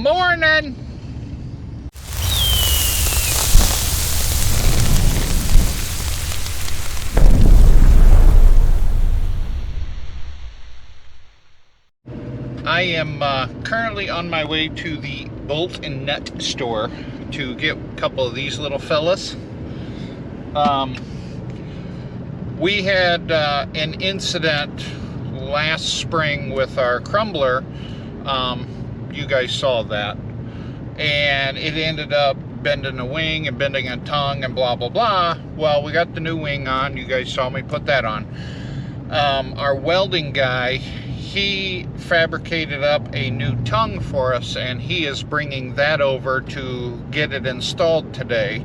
morning. I am currently on my way to the bolt and nut store to get a couple of these little fellas. We had an incident last spring with our crumbler. You guys saw that, and it ended up bending a wing and bending a tongue and blah blah blah. Well, we got the new wing on. You guys saw me put that on. Our welding guy, he fabricated up a new tongue for us, and he is bringing that over to get it installed today.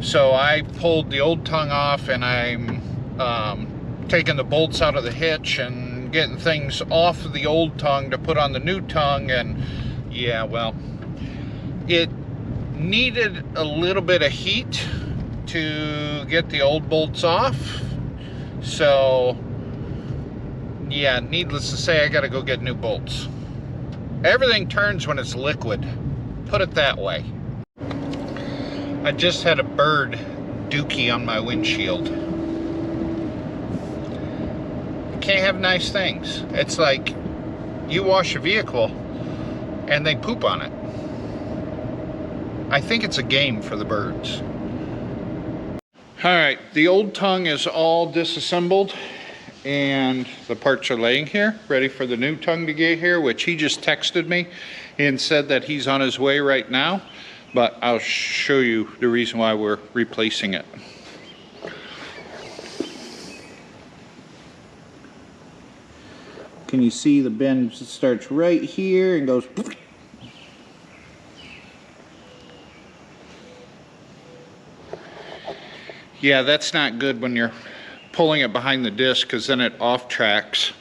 So I pulled the old tongue off, and I'm taking the bolts out of the hitch and getting things off of the old tongue to put on the new tongue. And yeah, well, it needed a little bit of heat to get the old bolts off. So yeah, needless to say, I gotta go get new bolts. Everything turns when it's liquid, put it that way. I just had a bird dookie on my windshield. You can't have nice things. It's like you wash a vehicle and they poop on it. I think it's a game for the birds. Alright, the old tongue is all disassembled and the parts are laying here, ready for the new tongue to get here, which he just texted me and said that he's on his way right now. But I'll show you the reason why we're replacing it. Can you see the bend starts right here and goes... Yeah, that's not good when you're pulling it behind the disc, because then it off tracks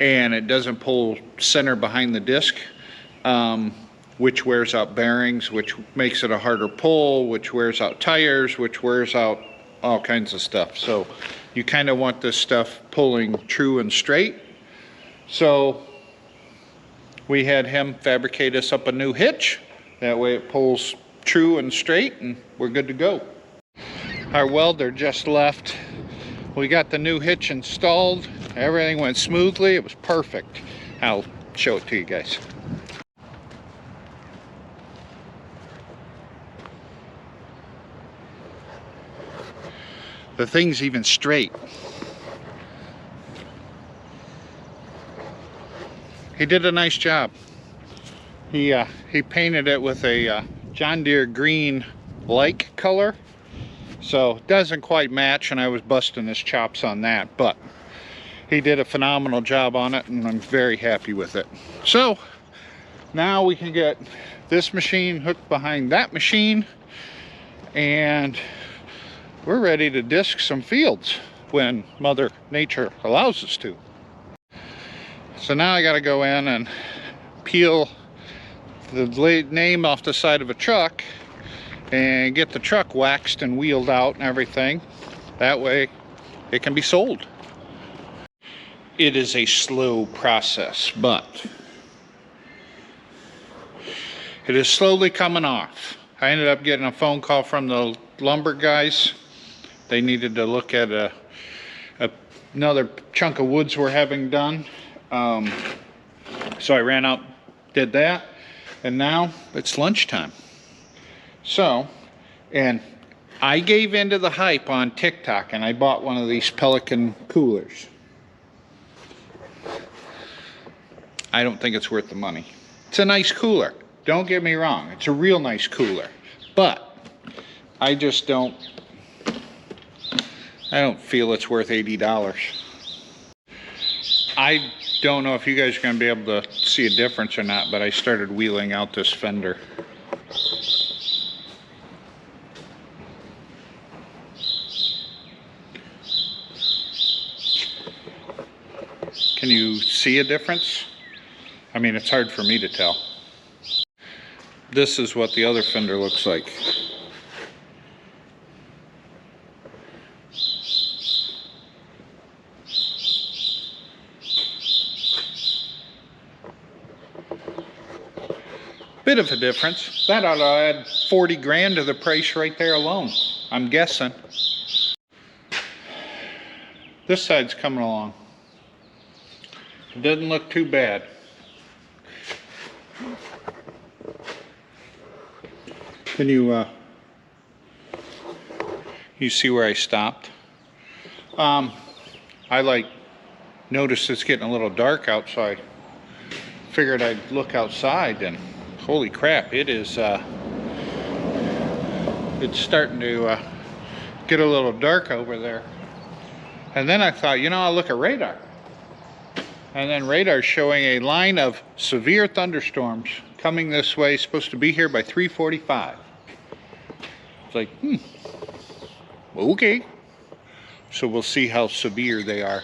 and it doesn't pull center behind the disc, which wears out bearings, which makes it a harder pull, which wears out tires, which wears out all kinds of stuff. So you kind of want this stuff pulling true and straight. So we had him fabricate us up a new hitch. That way it pulls true and straight and we're good to go. Our welder just left. We got the new hitch installed. Everything went smoothly. It was perfect. I'll show it to you guys. The thing's even straight. He did a nice job. He painted it with a John Deere green like color. So it doesn't quite match, and I was busting his chops on that, but he did a phenomenal job on it, and I'm very happy with it. So now we can get this machine hooked behind that machine, and we're ready to disc some fields when Mother Nature allows us to. So now I got to go in and peel the name off the side of a truck and get the truck waxed and wheeled out and everything. That way it can be sold. It is a slow process, but it is slowly coming off. I ended up getting a phone call from the lumber guys. They needed to look at another chunk of woods we're having done. So I ran out, did that, and now it's lunchtime. So, and I gave into the hype on TikTok and I bought one of these Pelican coolers. I don't think it's worth the money. It's a nice cooler. Don't get me wrong. It's a real nice cooler. But I just don't feel it's worth $80. I don't know if you guys are going to be able to see a difference or not, but I started wheeling out this Fender. Can you see a difference? I mean, it's hard for me to tell. This is what the other Fender looks like. Bit of a difference. That ought to add 40 grand to the price right there alone, I'm guessing. This side's coming along. It doesn't look too bad. Can you see where I stopped? I noticed it's getting a little dark outside. Figured I'd look outside, and holy crap, it is it's starting to get a little dark over there. And then I thought, you know, I'll look at radar. And then radar's showing a line of severe thunderstorms coming this way, supposed to be here by 3:45. It's like, okay. So we'll see how severe they are.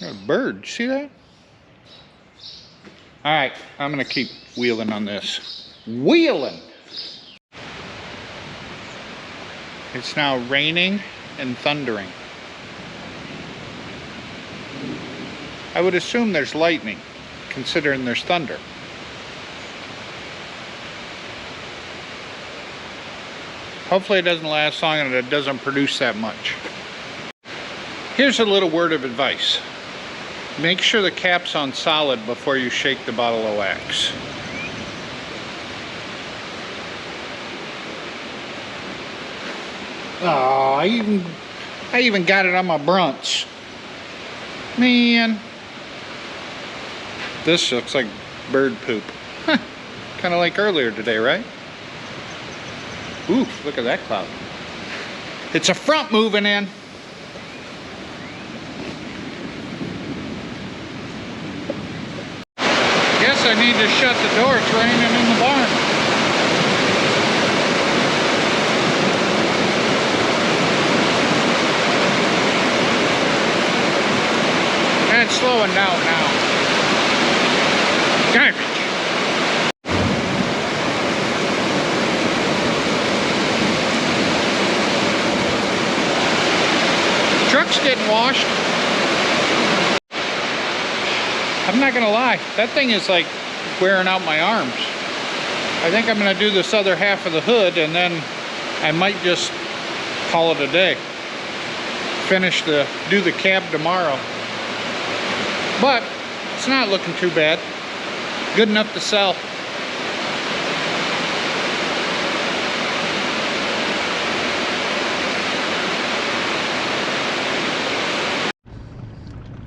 A bird, see that? All right, I'm gonna keep wheeling on this. Wheeling! It's now raining and thundering. I would assume there's lightning, considering there's thunder. Hopefully it doesn't last long and it doesn't produce that much. Here's a little word of advice. Make sure the cap's on solid before you shake the bottle of wax. Oh, I even got it on my brunch. Man. This looks like bird poop. Kind of like earlier today, right? Ooh, look at that cloud. It's a front moving in. Guess I need to shut the door. It's raining in the barn. And it's slowing down now. Garbage. Truck's getting washed. I'm not gonna lie, that thing is like wearing out my arms. I think I'm gonna do this other half of the hood and then I might just call it a day. Do the cab tomorrow. But it's not looking too bad. Good enough to sell.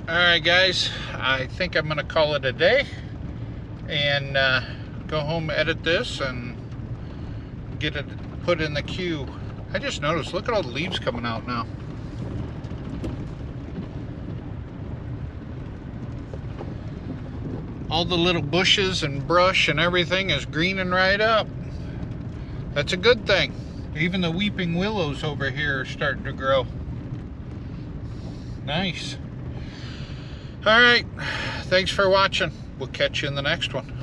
Alright guys, I think I'm going to call it a day and go home, edit this, and get it put in the queue. I just noticed, look at all the leaves coming out now. All the little bushes and brush and everything is greening right up. That's a good thing. Even the weeping willows over here are starting to grow. Nice. All right, thanks for watching. We'll catch you in the next one.